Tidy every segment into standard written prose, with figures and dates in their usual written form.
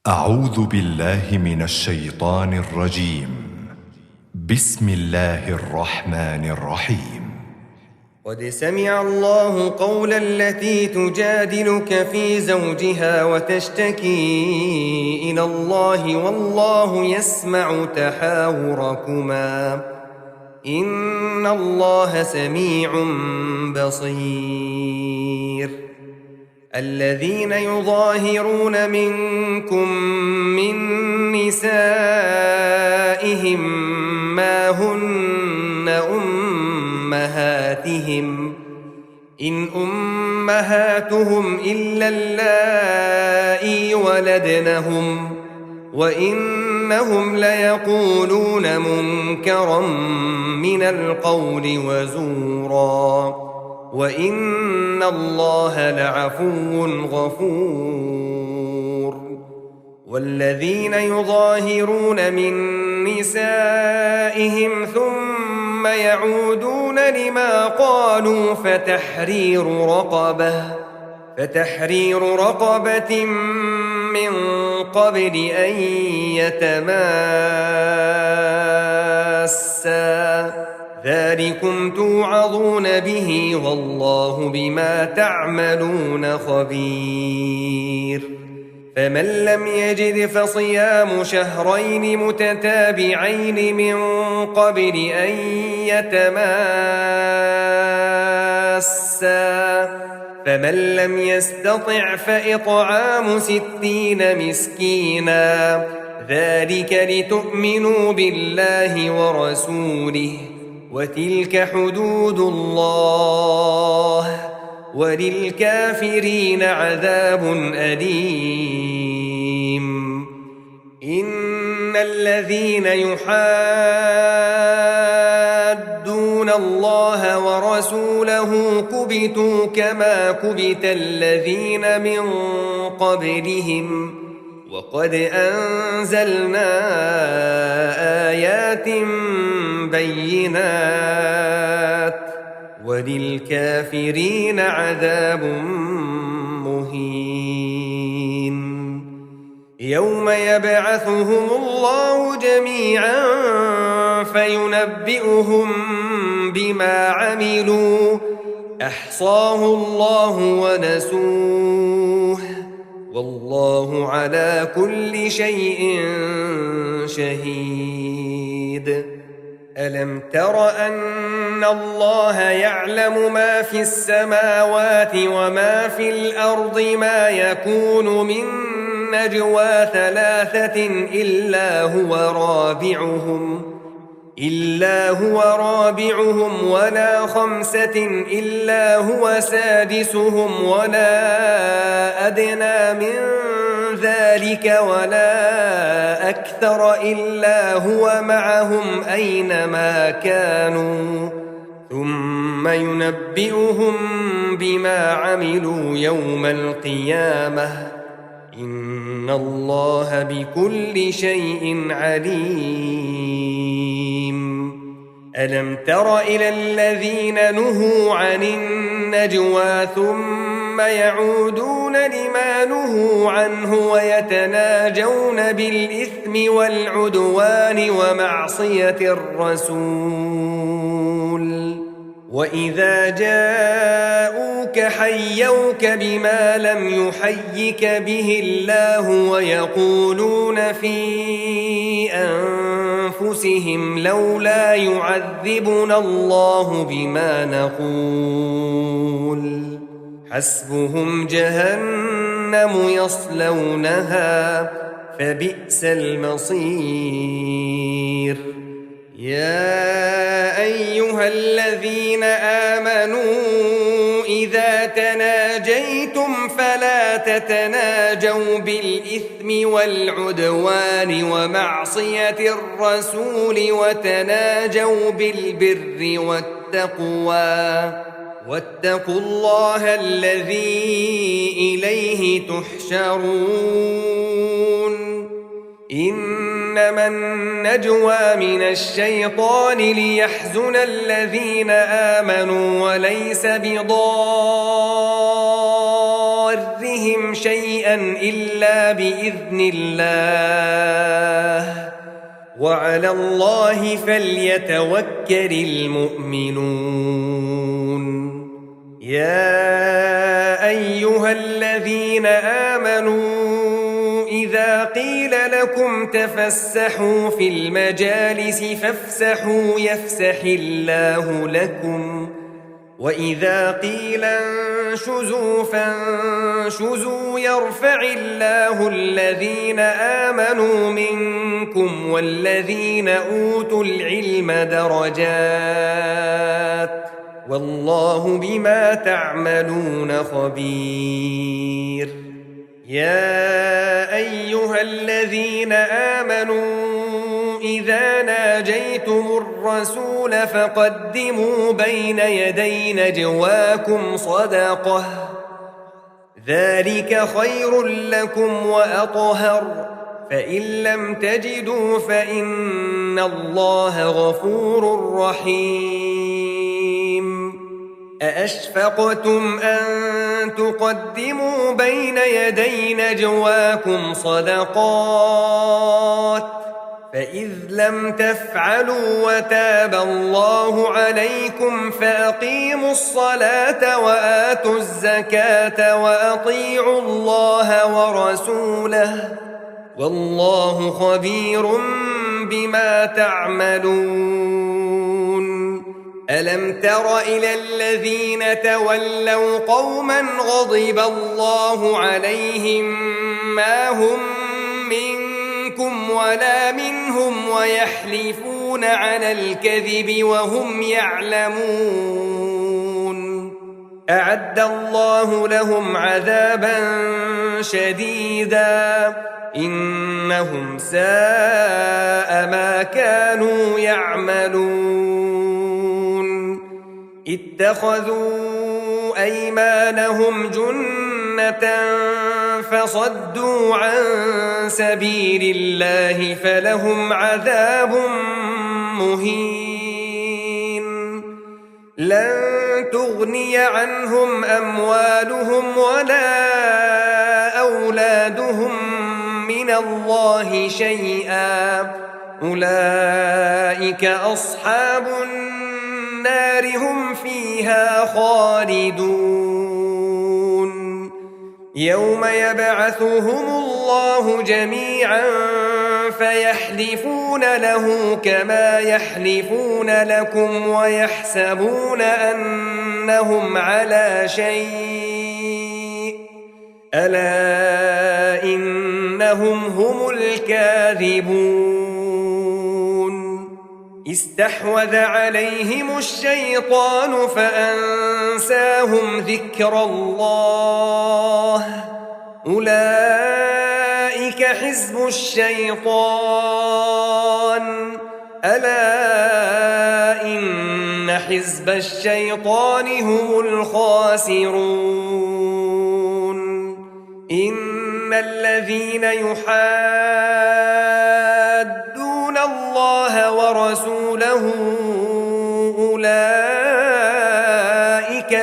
أعوذ بالله من الشيطان الرجيم. بسم الله الرحمن الرحيم. قد سمع الله قول التي تجادلك في زوجها وتشتكي إلى الله والله يسمع تحاوركما إن الله سميع بصير. الذين يظاهرون منكم من نسائهم ما هن أمهاتهم إن أمهاتهم إلا اللائي ولدنهم وإنهم ليقولون منكرا من القول وزورا وإن الله لعفو غفور. والذين يظاهرون من نسائهم ثم يعودون لما قالوا فتحرير رقبة من قبل أن يتماسا ذلكم توعظون به والله بما تعملون خبير. فمن لم يجد فصيام شهرين متتابعين من قبل أن يتماسا فمن لم يستطع فإطعام 60 مسكينا ذلك لتؤمنوا بالله ورسوله وتلك حدود الله وللكافرين عذاب أليم. إن الذين يحادون الله ورسوله كبتوا كما كبت الذين من قبلهم وقد أنزلنا آيات بينات وللكافرين عذاب مهين. يوم يبعثهم الله جميعا فينبئهم بما عملوا أحصاه الله ونسوه والله على كل شيء شهيد. ألم تر أن الله يعلم ما في السماوات وما في الأرض ما يكون من نجوى 3 إلا هو رابعهم ولا 5 إلا هو سادسهم ولا أدنى من ذلك ولا أكثر إلا هو معهم أينما كانوا ثم ينبئهم بما عملوا يوم القيامة إن الله بكل شيء عليم. ألم تر إلى الذين نهوا عن النجوى ثم يعودون لما نهوا عنه ويتناجون بالإثم والعدوان ومعصية الرسول وإذا جاءوك حيوك بما لم يحيك به الله ويقولون في أنفسهم لولا يعذبنا الله بما نقول حسبهم جهنم يصلونها فبئس المصير. يا أيها الذين آمنوا إذا تناجيتم فلا تتناجوا بالإثم والعدوان ومعصية الرسول وتناجوا بالبر والتقوى واتقوا الله الذي إليه تحشرون. إنما النجوى من الشيطان ليحزن الذين آمنوا وليس بضار ضارهم شيئا إلا بإذن الله وعلى الله فليتوكل المؤمنون يا أيها الذين آمنوا إذا قيل لكم تفسحوا في المجالس فافسحوا يفسح الله لكم وإذا قيل انشزوا فانشزوا يرفع الله الذين آمنوا منكم والذين أوتوا العلم درجات والله بما تعملون خبير يا أيها الذين آمنوا إذا ناجيتم الرسول فقدموا بين يدي نجواكم صدقة ذلك خير لكم وأطهر فإن لم تجدوا فإن الله غفور رحيم أأشفقتم أن تقدموا بين يدي نجواكم صدقات فإذ لم تفعلوا وتاب الله عليكم فأقيموا الصلاة وآتوا الزكاة وأطيعوا الله ورسوله والله خبير بما تعملون ألم تر إلى الذين تولوا قوما غضب الله عليهم ما هم منكم ولا منهم ويحلفون على الكذب وهم يعلمون أعد الله لهم عذابا شديدا إنهم ساء ما كانوا يعملون اتخذوا أيمانهم جنة فصدوا عن سبيل الله فلهم عذاب مهين لن تغني عنهم أموالهم ولا أولادهم من الله شيئا أولئك أصحاب النار هم فيها خالدون يوم يبعثهم الله جميعا فيحلفون له كما يحلفون لكم ويحسبون أنهم على شيء ألا إنهم هم الكاذبون استحوذ عليهم الشيطان فأنساهم ذكر الله أولئك حزب الشيطان ألا إن حزب الشيطان هم الخاسرون إن الذين يحادون الله ورسوله أولئك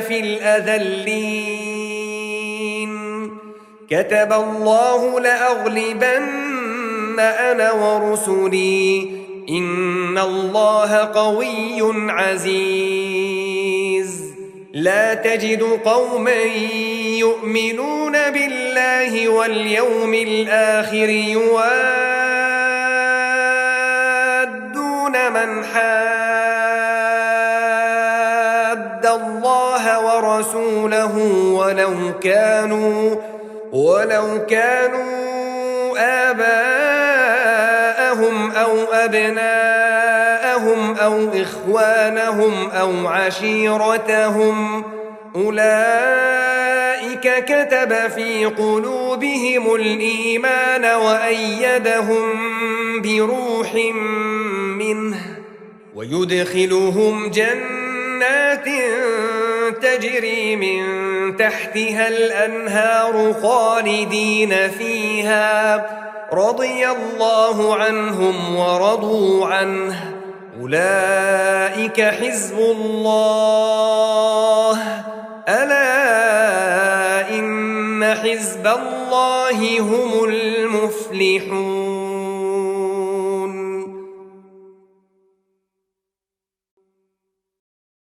في الأذلين كتب الله لأغلبن أنا ورسلي إن الله قوي عزيز لا تجد قوما يؤمنون بالله واليوم الآخر يوادون من حاد الله ورسوله ولو كانوا آباءهم أو أبناءهم أو إخوانهم أو عشيرتهم أولئك كتب في قلوبهم الإيمان وأيدهم بروح منه ويدخلهم جنات تجري من تحتها الأنهار خالدين فيها رضي الله عنهم ورضوا عنه أولئك حزب الله ألا إن حزب الله هم المفلحون.